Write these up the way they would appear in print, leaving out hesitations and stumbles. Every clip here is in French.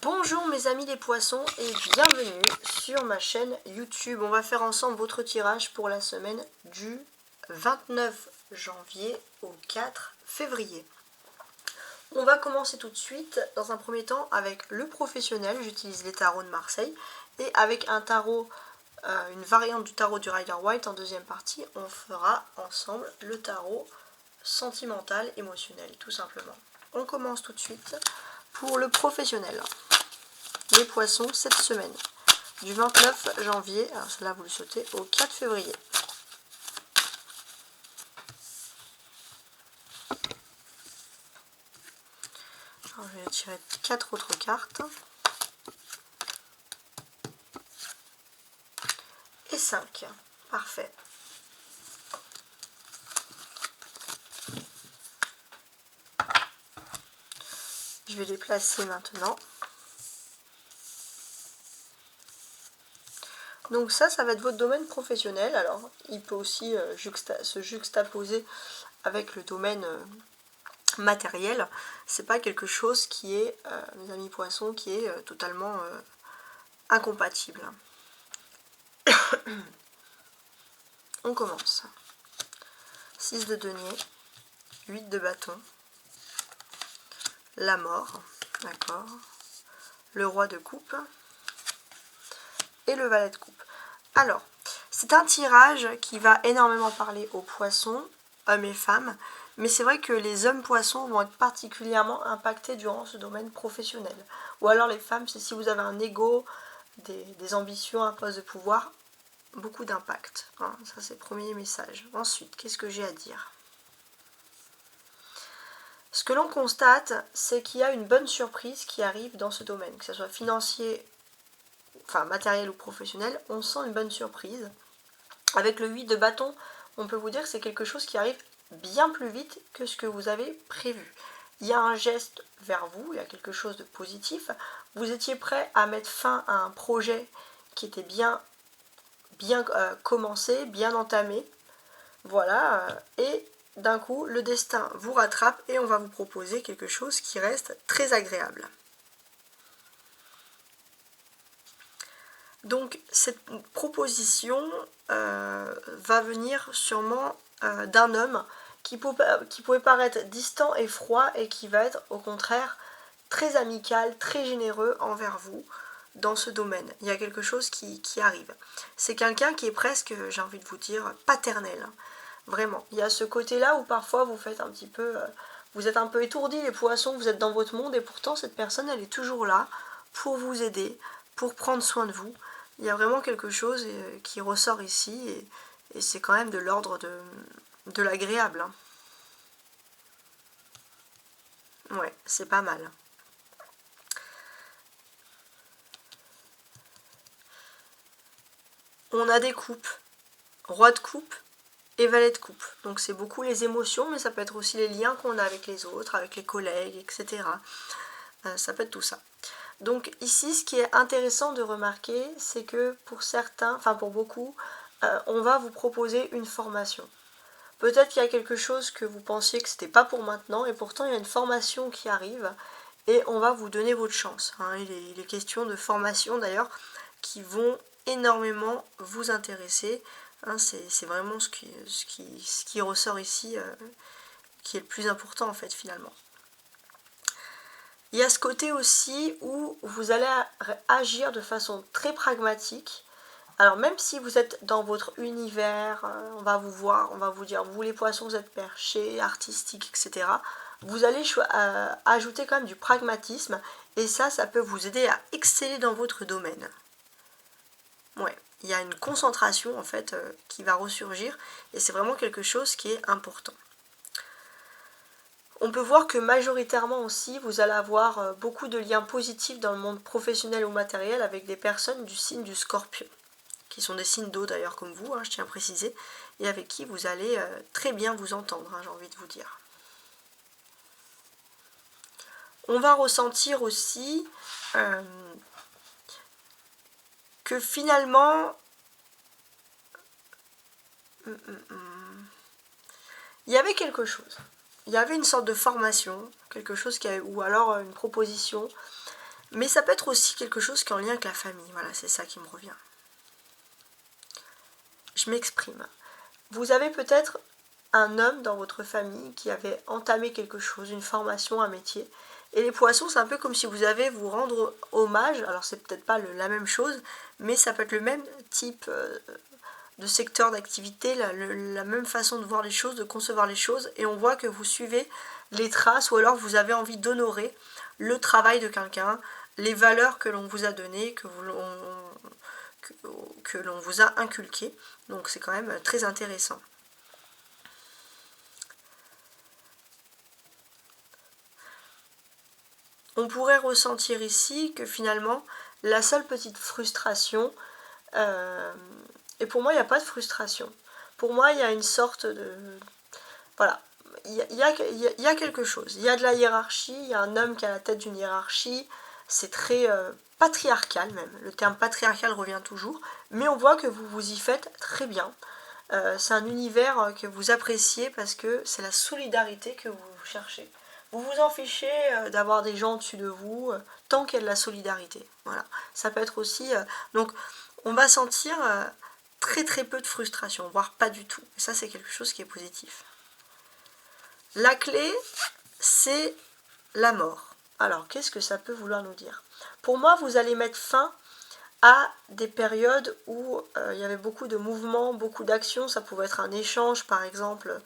Bonjour mes amis les poissons et bienvenue sur ma chaîne YouTube. On va faire ensemble votre tirage pour la semaine du 29 janvier au 4 février. On va commencer tout de suite dans un premier temps avec le professionnel. J'utilise les tarots de Marseille et avec un tarot, une variante du tarot du Rider-Waite en deuxième partie, on fera ensemble le tarot sentimental, émotionnel tout simplement. On commence tout de suite pour le professionnel. Les poissons cette semaine, du 29 janvier, alors cela vous le sautez, au 4 février. Alors, je vais tirer 4 autres cartes. Et 5. Parfait. Je vais les placer maintenant. Donc ça va être votre domaine professionnel. Alors, il peut aussi se juxtaposer avec le domaine matériel. C'est pas quelque chose qui est, mes amis poissons, qui est totalement incompatible. On commence. 6 de denier, 8 de bâton, la mort, d'accord, le roi de coupe et le valet de coupe. Alors, c'est un tirage qui va énormément parler aux poissons, hommes et femmes, mais c'est vrai que les hommes poissons vont être particulièrement impactés durant ce domaine professionnel. Ou alors les femmes, c'est si vous avez un ego, des ambitions, un poste de pouvoir, beaucoup d'impact. Hein, ça c'est le premier message. Ensuite, qu'est-ce que j'ai à dire ? Ce que l'on constate, c'est qu'il y a une bonne surprise qui arrive dans ce domaine, que ce soit financier, enfin matériel ou professionnel, on sent une bonne surprise. Avec le 8 de bâton, on peut vous dire que c'est quelque chose qui arrive bien plus vite que ce que vous avez prévu. Il y a un geste vers vous, il y a quelque chose de positif. Vous étiez prêt à mettre fin à un projet qui était bien commencé, bien entamé. Voilà, et d'un coup, le destin vous rattrape et on va vous proposer quelque chose qui reste très agréable. Donc cette proposition va venir sûrement d'un homme qui pouvait paraître distant et froid et qui va être au contraire très amical, très généreux envers vous dans ce domaine. Il y a quelque chose qui arrive. C'est quelqu'un qui est presque, j'ai envie de vous dire, paternel. Vraiment. Il y a ce côté-là où parfois vous faites un petit peu... vous êtes un peu étourdi les poissons, vous êtes dans votre monde et pourtant cette personne elle est toujours là pour vous aider, pour prendre soin de vous. Il y a vraiment quelque chose qui ressort ici et c'est quand même de l'ordre de l'agréable. Hein. Ouais, c'est pas mal. On a des coupes, roi de coupe et valet de coupe. Donc c'est beaucoup les émotions, mais ça peut être aussi les liens qu'on a avec les autres, avec les collègues, etc. Ça peut être tout ça. Donc ici, ce qui est intéressant de remarquer, c'est que pour certains, enfin pour beaucoup, on va vous proposer une formation. Peut-être qu'il y a quelque chose que vous pensiez que c'était pas pour maintenant, et pourtant il y a une formation qui arrive, et on va vous donner votre chance. Hein. Il est question de formation d'ailleurs qui vont énormément vous intéresser. Hein, c'est vraiment ce qui ressort ici, qui est le plus important en fait finalement. Il y a ce côté aussi où vous allez agir de façon très pragmatique. Alors même si vous êtes dans votre univers, on va vous voir, on va vous dire, vous les poissons, vous êtes perchés, artistiques, etc. Vous allez ajouter quand même du pragmatisme et ça peut vous aider à exceller dans votre domaine. Ouais, il y a une concentration en fait qui va ressurgir et c'est vraiment quelque chose qui est important. On peut voir que majoritairement aussi, vous allez avoir beaucoup de liens positifs dans le monde professionnel ou matériel avec des personnes du signe du Scorpion, qui sont des signes d'eau d'ailleurs comme vous, hein, je tiens à préciser, et avec qui vous allez très bien vous entendre, hein, j'ai envie de vous dire. On va ressentir aussi que finalement, il y avait quelque chose. Il y avait une sorte de formation, quelque chose ou alors une proposition, Mais ça peut être aussi quelque chose qui est en lien avec la famille. Voilà, c'est ça qui me revient. Je m'exprime. Vous avez peut-être un homme dans votre famille qui avait entamé quelque chose, une formation, un métier. Et les poissons, c'est un peu comme si vous avez vous rendre hommage. Alors c'est peut-être pas la même chose, mais ça peut être le même type de secteur d'activité, la même façon de voir les choses, de concevoir les choses. Et on voit que vous suivez les traces ou alors vous avez envie d'honorer le travail de quelqu'un, les valeurs que l'on vous a données, que l'on vous a inculquées. Donc c'est quand même très intéressant. On pourrait ressentir ici que finalement, la seule petite frustration, et pour moi, il n'y a pas de frustration. Pour moi, il y a une sorte de... Voilà, il y a quelque chose. Il y a de la hiérarchie, il y a un homme qui est à la tête d'une hiérarchie. C'est très patriarcal même. Le terme patriarcal revient toujours. Mais on voit que vous vous y faites très bien. C'est un univers que vous appréciez parce que c'est la solidarité que vous cherchez. Vous vous en fichez d'avoir des gens au-dessus de vous, tant qu'il y a de la solidarité. Voilà. Ça peut être aussi... donc, on va sentir très très peu de frustration, voire pas du tout. Et ça, c'est quelque chose qui est positif. La clé, c'est la mort. Alors, qu'est-ce que ça peut vouloir nous dire? Pour moi, vous allez mettre fin à des périodes où il y avait beaucoup de mouvements, beaucoup d'actions. Ça pouvait être un échange, par exemple,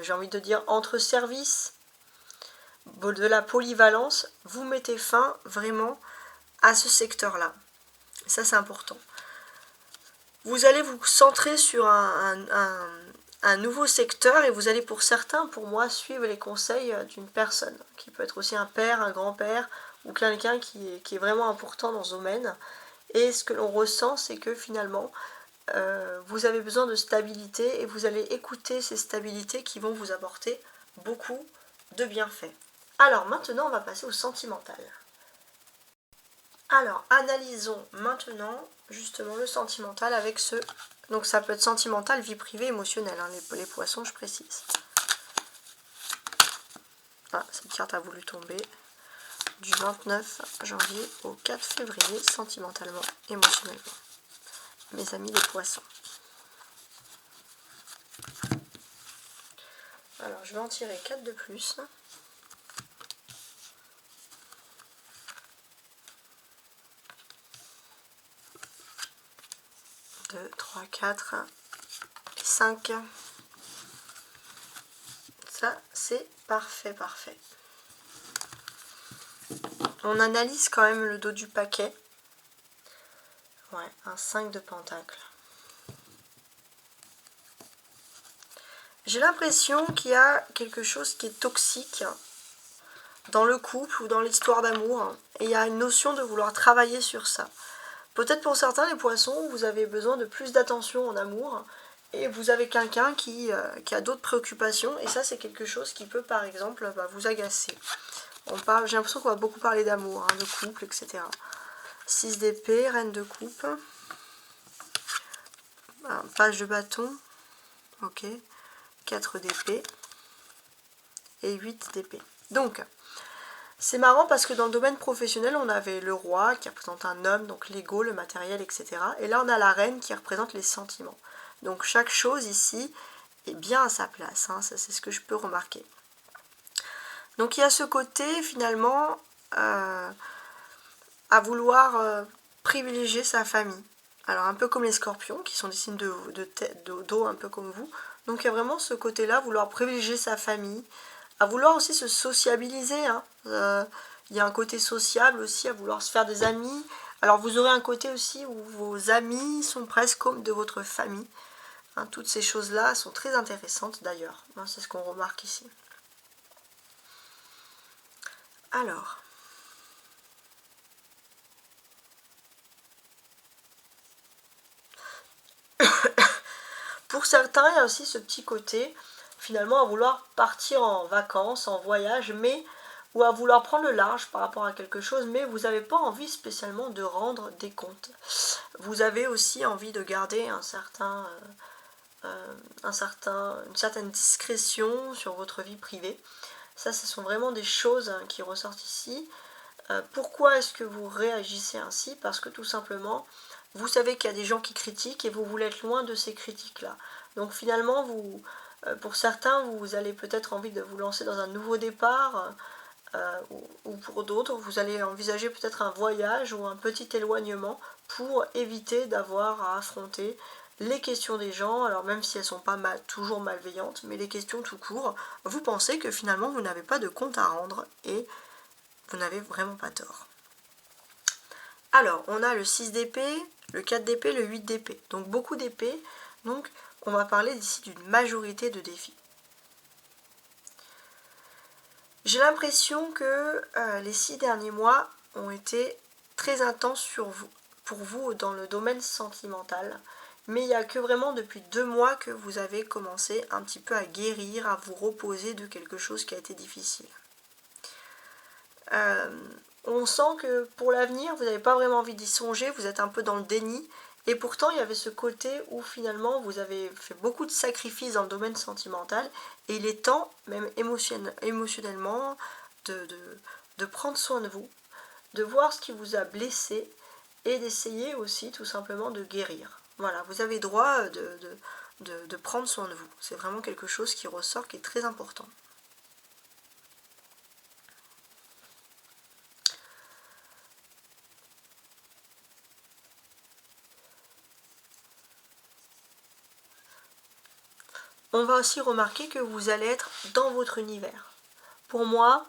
j'ai envie de dire, entre services, de la polyvalence. Vous mettez fin vraiment à ce secteur-là. Ça, c'est important. Vous allez vous centrer sur un nouveau secteur et vous allez pour certains, pour moi, suivre les conseils d'une personne, qui peut être aussi un père, un grand-père, ou quelqu'un qui est vraiment important dans ce domaine. Et ce que l'on ressent, c'est que finalement, vous avez besoin de stabilité et vous allez écouter ces stabilités qui vont vous apporter beaucoup de bienfaits. Alors maintenant, on va passer au sentimental. Alors, analysons maintenant justement le sentimental avec ce... Donc ça peut être sentimental, vie privée, émotionnelle, hein, les poissons, je précise. Ah, cette carte a voulu tomber. Du 29 janvier au 4 février, sentimentalement, émotionnellement. Mes amis les poissons. Alors, je vais en tirer 4 de plus. 2, 3, 4 et 5. Ça, c'est parfait, parfait. On analyse quand même le dos du paquet. Ouais, un 5 de pentacle. J'ai l'impression qu'il y a quelque chose qui est toxique dans le couple ou dans l'histoire d'amour. Et il y a une notion de vouloir travailler sur ça. Peut-être pour certains, les poissons, vous avez besoin de plus d'attention en amour. Et vous avez quelqu'un qui a d'autres préoccupations. Et ça, c'est quelque chose qui peut, par exemple, vous agacer. J'ai l'impression qu'on va beaucoup parler d'amour, hein, de couple, etc. 6 d'épée, reine de coupe. Page de bâton. Ok. 4 d'épée. Et 8 d'épée. Donc, c'est marrant parce que dans le domaine professionnel, on avait le roi qui représente un homme, donc l'ego, le matériel, etc. Et là, on a la reine qui représente les sentiments. Donc, chaque chose ici est bien à sa place. Hein, ça, c'est ce que je peux remarquer. Donc, il y a ce côté, finalement, à vouloir privilégier sa famille. Alors, un peu comme les scorpions, qui sont des signes d'eau, un peu comme vous. Donc, il y a vraiment ce côté-là, vouloir privilégier sa famille, à vouloir aussi se sociabiliser. Hein. Il y a un côté sociable aussi, à vouloir se faire des amis. Alors, vous aurez un côté aussi où vos amis sont presque comme de votre famille. Hein, toutes ces choses-là sont très intéressantes d'ailleurs. Hein, c'est ce qu'on remarque ici. Alors... Pour certains, il y a aussi ce petit côté, finalement, à vouloir partir en vacances, en voyage, mais ou à vouloir prendre le large par rapport à quelque chose, mais vous n'avez pas envie spécialement de rendre des comptes. Vous avez aussi envie de garder une certaine discrétion sur votre vie privée. Ça, ce sont vraiment des choses qui ressortent ici. Pourquoi est-ce que vous réagissez ainsi? Parce que tout simplement, vous savez qu'il y a des gens qui critiquent et vous voulez être loin de ces critiques-là. Donc finalement, pour certains, vous allez peut-être envie de vous lancer dans un nouveau départ, ou pour d'autres, vous allez envisager peut-être un voyage ou un petit éloignement pour éviter d'avoir à affronter les questions des gens, alors même si elles ne sont pas toujours malveillantes, mais les questions tout court, vous pensez que finalement vous n'avez pas de compte à rendre et vous n'avez vraiment pas tort. Alors, on a le 6 d'épée, le 4 d'épée, le 8 d'épée. Donc beaucoup d'épées, donc on va parler d'ici d'une majorité de défis. J'ai l'impression que les 6 derniers mois ont été très intenses pour vous dans le domaine sentimental. Mais il n'y a que vraiment depuis 2 mois que vous avez commencé un petit peu à guérir, à vous reposer de quelque chose qui a été difficile. On sent que pour l'avenir, vous n'avez pas vraiment envie d'y songer, vous êtes un peu dans le déni. Et pourtant, il y avait ce côté où finalement, vous avez fait beaucoup de sacrifices dans le domaine sentimental. Et il est temps, même émotionnellement, de prendre soin de vous, de voir ce qui vous a blessé et d'essayer aussi tout simplement de guérir. Voilà, vous avez droit de prendre soin de vous. C'est vraiment quelque chose qui ressort, qui est très important. On va aussi remarquer que vous allez être dans votre univers. Pour moi,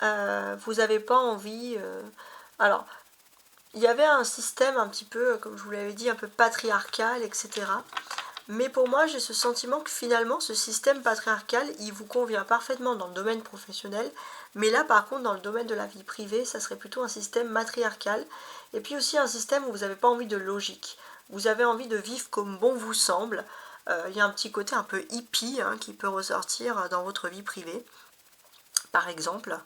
vous n'avez pas envie... alors, il y avait un système un petit peu, comme je vous l'avais dit, un peu patriarcal, etc. Mais pour moi, j'ai ce sentiment que finalement, ce système patriarcal, il vous convient parfaitement dans le domaine professionnel. Mais là, par contre, dans le domaine de la vie privée, ça serait plutôt un système matriarcal. Et puis aussi un système où vous n'avez pas envie de logique. Vous avez envie de vivre comme bon vous semble. Il y a un petit côté un peu hippie qui peut ressortir dans votre vie privée. Par exemple,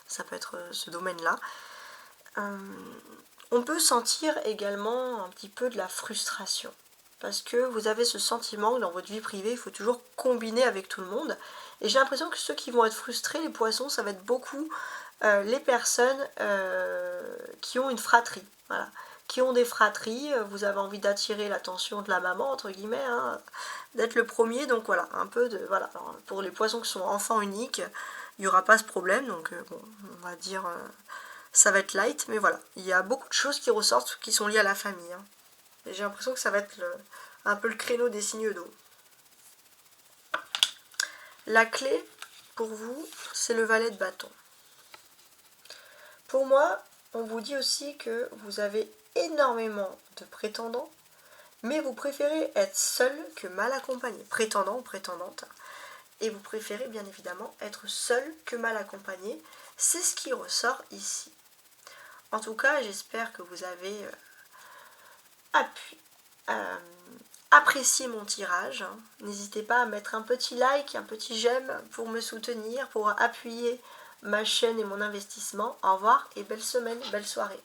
ça peut être ce domaine-là. On peut sentir également un petit peu de la frustration. Parce que vous avez ce sentiment que dans votre vie privée, il faut toujours combiner avec tout le monde. Et j'ai l'impression que ceux qui vont être frustrés, les poissons, ça va être beaucoup les personnes qui ont une fratrie. Voilà. Qui ont des fratries, vous avez envie d'attirer l'attention de la maman, entre guillemets, d'être le premier. Donc voilà, un peu de... Voilà. Alors, pour les poissons qui sont enfants uniques, il n'y aura pas ce problème. Donc bon, on va dire... ça va être light, mais voilà. Il y a beaucoup de choses qui ressortent qui sont liées à la famille. Et j'ai l'impression que ça va être un peu le créneau des signes d'eau. La clé, pour vous, c'est le valet de bâton. Pour moi, on vous dit aussi que vous avez énormément de prétendants, mais vous préférez être seul que mal accompagné. Prétendant ou prétendante. Et vous préférez bien évidemment être seul que mal accompagné. C'est ce qui ressort ici. En tout cas, j'espère que vous avez apprécié mon tirage. N'hésitez pas à mettre un petit like, un petit j'aime pour me soutenir, pour appuyer ma chaîne et mon investissement. Au revoir et belle semaine, belle soirée.